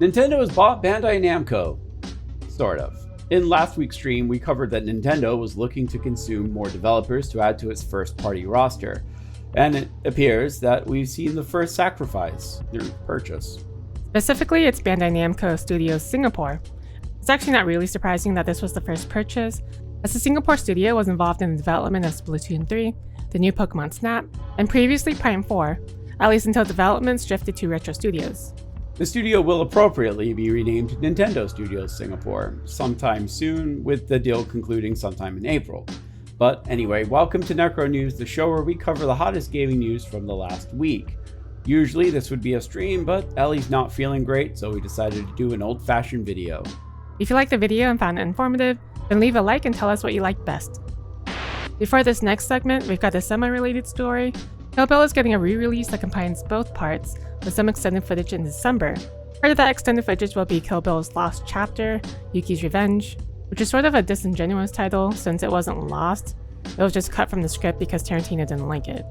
Nintendo has bought Bandai Namco. Sort of. In last week's stream, we covered that Nintendo was looking to consume more developers to add to its first-party roster, and it appears that we've seen the first sacrifice through purchase. Specifically, it's Bandai Namco Studios Singapore. It's actually not really surprising that this was the first purchase, as the Singapore studio was involved in the development of Splatoon 3, the new Pokemon Snap, and previously Prime 4, at least until developments drifted to Retro Studios. The studio will appropriately be renamed Nintendo Studios Singapore sometime soon, with the deal concluding sometime in April. But anyway, welcome to NecroNews, the show where we cover the hottest gaming news from the last week. Usually this would be a stream, but Ellie's not feeling great, so we decided to do an old-fashioned video. If you liked the video and found it informative, then leave a like and tell us what you liked best. Before this next segment, we've got a semi-related story. Kill Bill is getting a re-release that combines both parts, with some extended footage in December. Part of that extended footage will be Kill Bill's Lost Chapter, Yuki's Revenge, which is sort of a disingenuous title since it wasn't lost. It was just cut from the script because Tarantino didn't like it.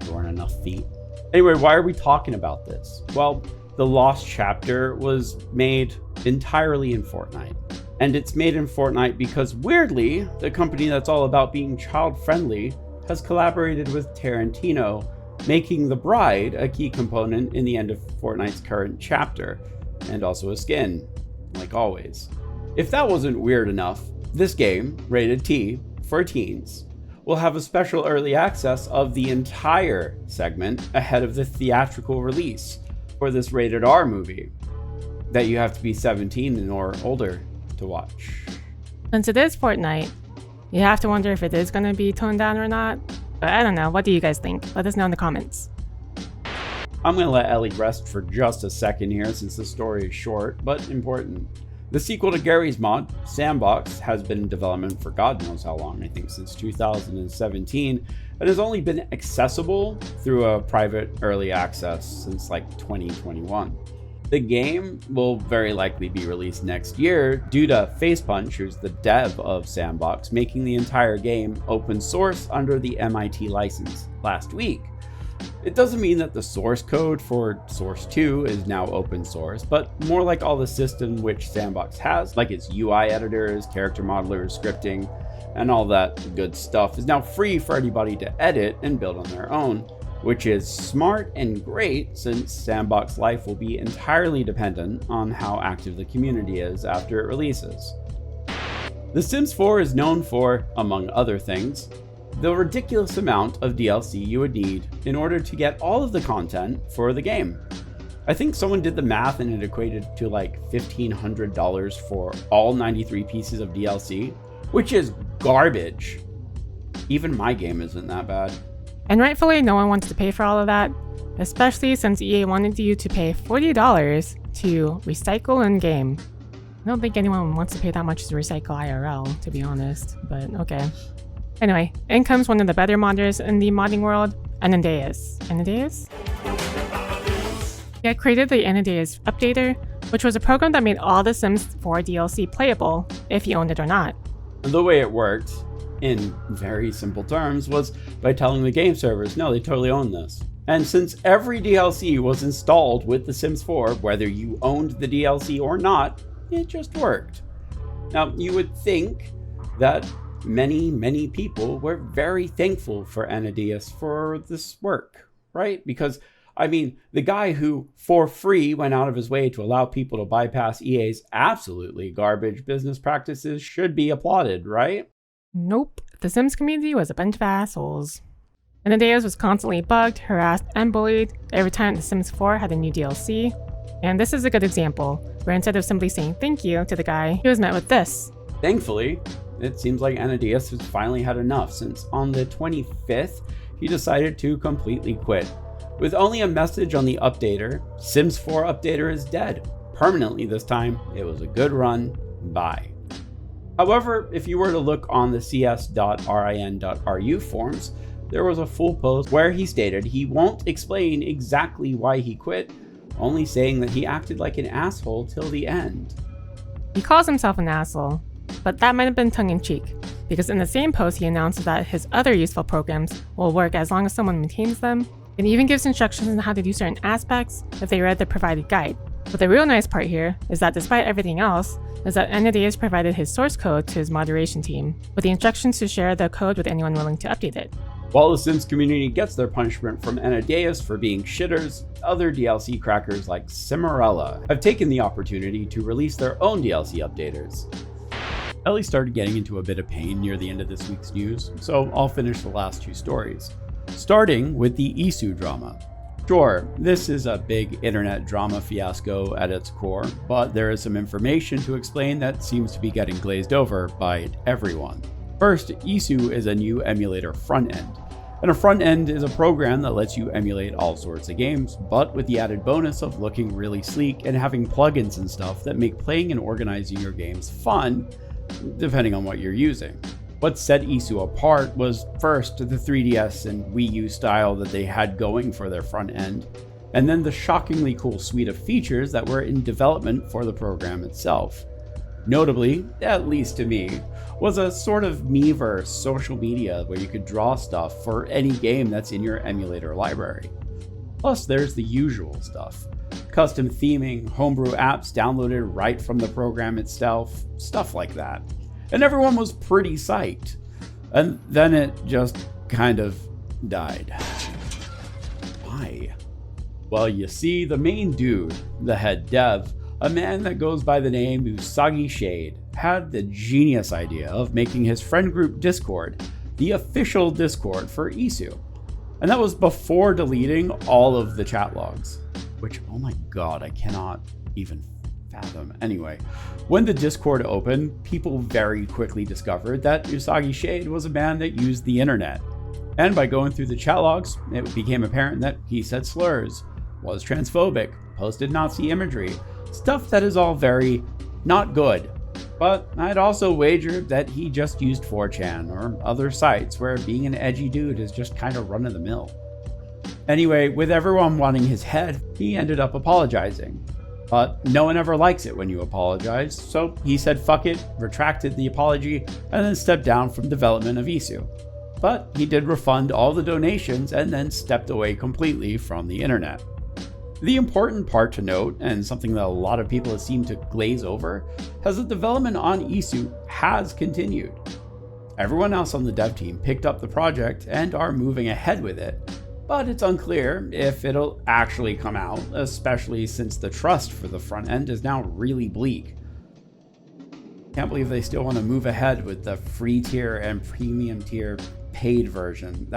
There weren't enough feet. Anyway, why are we talking about this? Well, the Lost Chapter was made entirely in Fortnite. And it's made in Fortnite because, weirdly, the company that's all about being child-friendly has collaborated with Tarantino, making The Bride a key component in the end of Fortnite's current chapter, and also a skin, like always. If that wasn't weird enough, this game, rated T for teens, will have a special early access of the entire segment ahead of the theatrical release for this rated R movie that you have to be 17 or older to watch. Since it is Fortnite, you have to wonder if it is going to be toned down or not. But I don't know, what do you guys think? Let us know in the comments. I'm going to let Ellie rest for just a second here since the story is short, but important. The sequel to Garry's mod, S&box, has been in development for God knows how long, I think since 2017, and has only been accessible through a private early access since like 2021. The game will very likely be released next year due to Facepunch, who's the dev of S&box, making the entire game open source under the MIT license last week. It doesn't mean that the source code for Source 2 is now open source, but more like all the system which S&box has, like its UI editors, character modelers, scripting, and all that good stuff, is now free for anybody to edit and build on their own, which is smart and great since S&box life will be entirely dependent on how active the community is after it releases. The Sims 4 is known for, among other things, the ridiculous amount of DLC you would need in order to get all of the content for the game. I think someone did the math and it equated to like $1,500 for all 93 pieces of DLC, which is garbage. Even my game isn't that bad. And rightfully, no one wants to pay for all of that, especially since EA wanted you to pay $40 to recycle in-game. I don't think anyone wants to pay that much to recycle IRL, to be honest, but okay. Anyway, in comes one of the better modders in the modding world, ANADIUS. ANADIUS? He had created the ANADIUS Updater, which was a program that made all the Sims 4 DLC playable, if you owned it or not. The way it worked, in very simple terms, was by telling the game servers, no, they totally own this. And since every DLC was installed with The Sims 4, whether you owned the DLC or not, it just worked. Now, you would think that many people were very thankful for ANADIUS for this work, right? Because, I mean, the guy who, for free, went out of his way to allow people to bypass EA's absolutely garbage business practices should be applauded, right? Nope, the Sims community was a bunch of assholes. ANADIUS was constantly bugged, harassed, and bullied every time The Sims 4 had a new DLC. And this is a good example, where instead of simply saying thank you to the guy, he was met with this. Thankfully, it seems like ANADIUS has finally had enough, since on the 25th, he decided to completely quit. With only a message on the updater, Sims 4 updater is dead. Permanently this time. It was a good run. Bye. However, if you were to look on the cs.rin.ru forums, there was a full post where he stated he won't explain exactly why he quit, only saying that he acted like an asshole till the end. He calls himself an asshole, but that might have been tongue-in-cheek, because in the same post he announced that his other useful programs will work as long as someone maintains them, and even gives instructions on how to do certain aspects if they read the provided guide. But the real nice part here is that despite everything else, is that ANADIUS provided his source code to his moderation team, with the instructions to share the code with anyone willing to update it. While the Sims community gets their punishment from ANADIUS for being shitters, other DLC crackers like Cimarella have taken the opportunity to release their own DLC updaters. Ellie started getting into a bit of pain near the end of this week's news, so I'll finish the last two stories. Starting with the IISU drama. Sure, this is a big internet drama fiasco at its core, but there is some information to explain that seems to be getting glazed over by everyone. First, IISU is a new emulator front end. And a front end is a program that lets you emulate all sorts of games, but with the added bonus of looking really sleek and having plugins and stuff that make playing and organizing your games fun, depending on what you're using. What set IISU apart was first the 3DS and Wii U style that they had going for their front end, and then the shockingly cool suite of features that were in development for the program itself. Notably, at least to me, was a sort of Miiverse social media where you could draw stuff for any game that's in your emulator library. Plus there's the usual stuff. Custom theming, homebrew apps downloaded right from the program itself, stuff like that. And everyone was pretty psyched. And then it just kind of died. Why? Well, you see, the main dude, the head dev, a man that goes by the name Usagi Shade, had the genius idea of making his friend group Discord the official Discord for IISU. And that was before deleting all of the chat logs. Which, oh my god, I cannot even fathom. Anyway, when the Discord opened, people very quickly discovered that Usagi Shade was a man that used the internet. And by going through the chat logs, it became apparent that he said slurs, was transphobic, posted Nazi imagery, stuff that is all very not good. But I'd also wager that he just used 4chan or other sites where being an edgy dude is just kind of run of the mill. Anyway, with everyone wanting his head, he ended up apologizing. But no one ever likes it when you apologize, so he said fuck it, retracted the apology, and then stepped down from development of IISU. But he did refund all the donations and then stepped away completely from the internet. The important part to note, and something that a lot of people seem to glaze over, is that development on IISU has continued. Everyone else on the dev team picked up the project and are moving ahead with it, but it's unclear if it'll actually come out, especially since the trust for the front end is now really bleak. Can't believe they still want to move ahead with the free tier and premium tier paid version.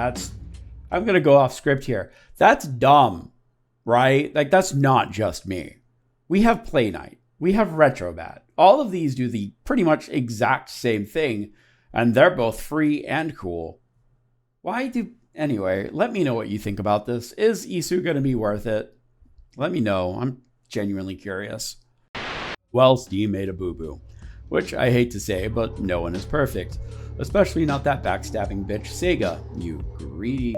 I'm gonna go off script here. That's dumb, right? Like, that's not just me. We have Play Night, we have Retrobat. All of these do the pretty much exact same thing, and they're both free and cool. Anyway, let me know what you think about this. Is IISU going to be worth it? Let me know. I'm genuinely curious. Well, Steam made a boo-boo. Which I hate to say, but no one is perfect. Especially not that backstabbing bitch SEGA, you greedy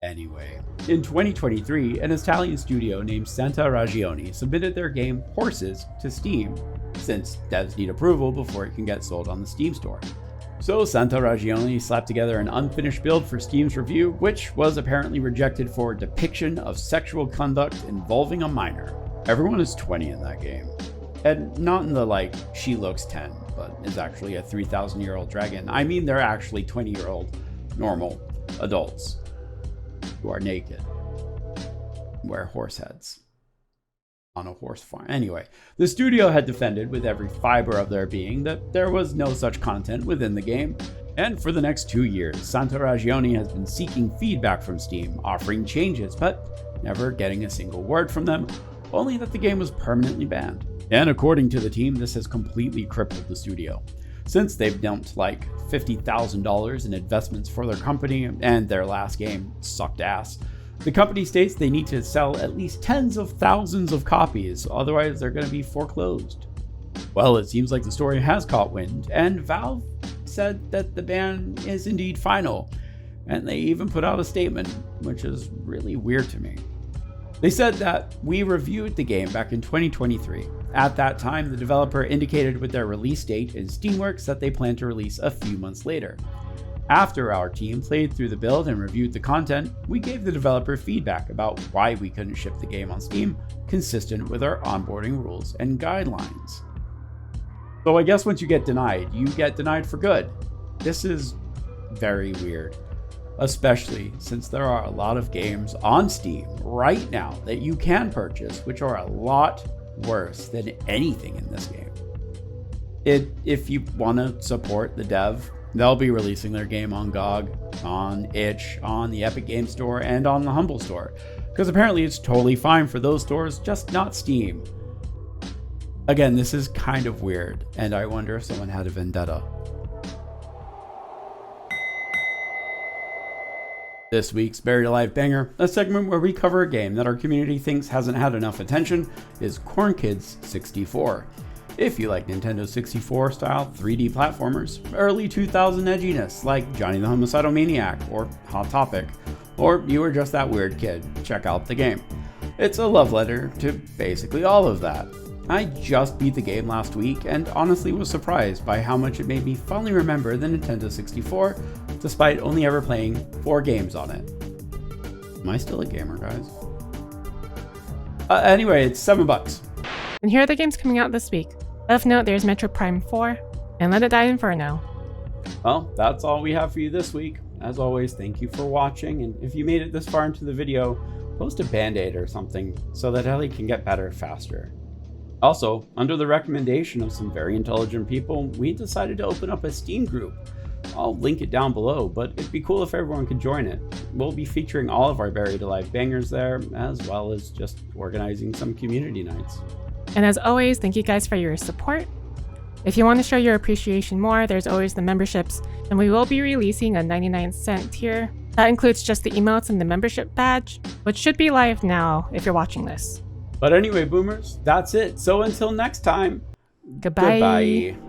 Anyway, in 2023, an Italian studio named Santa Ragione submitted their game Horses to Steam, since devs need approval before it can get sold on the Steam store. So Santa Ragione slapped together an unfinished build for Steam's review, which was apparently rejected for depiction of sexual conduct involving a minor. Everyone is 20 in that game. And not in the like, she looks 10, but is actually a 3,000-year-old dragon. I mean, they're actually 20-year-old normal adults who are naked, wear horse heads on a horse farm. Anyway, the studio had defended with every fiber of their being that there was no such content within the game, and for the next 2 years, Santa Ragione has been seeking feedback from Steam, offering changes, but never getting a single word from them, only that the game was permanently banned. And according to the team, this has completely crippled the studio, since they've dumped like $50,000 in investments for their company, and their last game sucked ass. The company states they need to sell at least tens of thousands of copies, otherwise they're going to be foreclosed. Well, it seems like the story has caught wind, and Valve said that the ban is indeed final, and they even put out a statement, which is really weird to me. They said that we reviewed the game back in 2023. At that time, the developer indicated with their release date in Steamworks that they plan to release a few months later. After our team played through the build and reviewed the content, we gave the developer feedback about why we couldn't ship the game on Steam, consistent with our onboarding rules and guidelines. So I guess once you get denied for good. This is very weird, especially since there are a lot of games on Steam right now that you can purchase which are a lot worse than anything in this game. If you want to support the dev, they'll be releasing their game on GOG, on itch, on the Epic Game Store, and on the Humble Store, because apparently it's totally fine for those stores, just not Steam. Again, this is kind of weird, and I wonder if someone had a vendetta. This week's Buried Alive Banger, a segment where we cover a game that our community thinks hasn't had enough attention, is Corn Kidz 64. If you like Nintendo 64 style 3D platformers, early 2000 edginess like Johnny the Homicidal Maniac or Hot Topic, or you were just that weird kid, check out the game. It's a love letter to basically all of that. I just beat the game last week and honestly was surprised by how much it made me finally remember the Nintendo 64, despite only ever playing 4 games on it. Am I still a gamer, guys? Anyway, it's $7. And here are the games coming out this week. Of note, there's Metro Prime 4 and Let It Die Inferno. Well, that's all we have for you this week. As always, thank you for watching, and if you made it this far into the video, post a band-aid or something so that Ellie can get better faster. Also, under the recommendation of some very intelligent people, we decided to open up a Steam group. I'll link it down below, but it'd be cool if everyone could join it. We'll be featuring all of our Buried Alive bangers there, as well as just organizing some community nights. And as always, thank you guys for your support. If you want to show your appreciation more, there's always the memberships, and we will be releasing a 99-cent tier. That includes just the emotes and the membership badge, which should be live now if you're watching this. But anyway, boomers, that's it. So until next time, Goodbye. goodbye.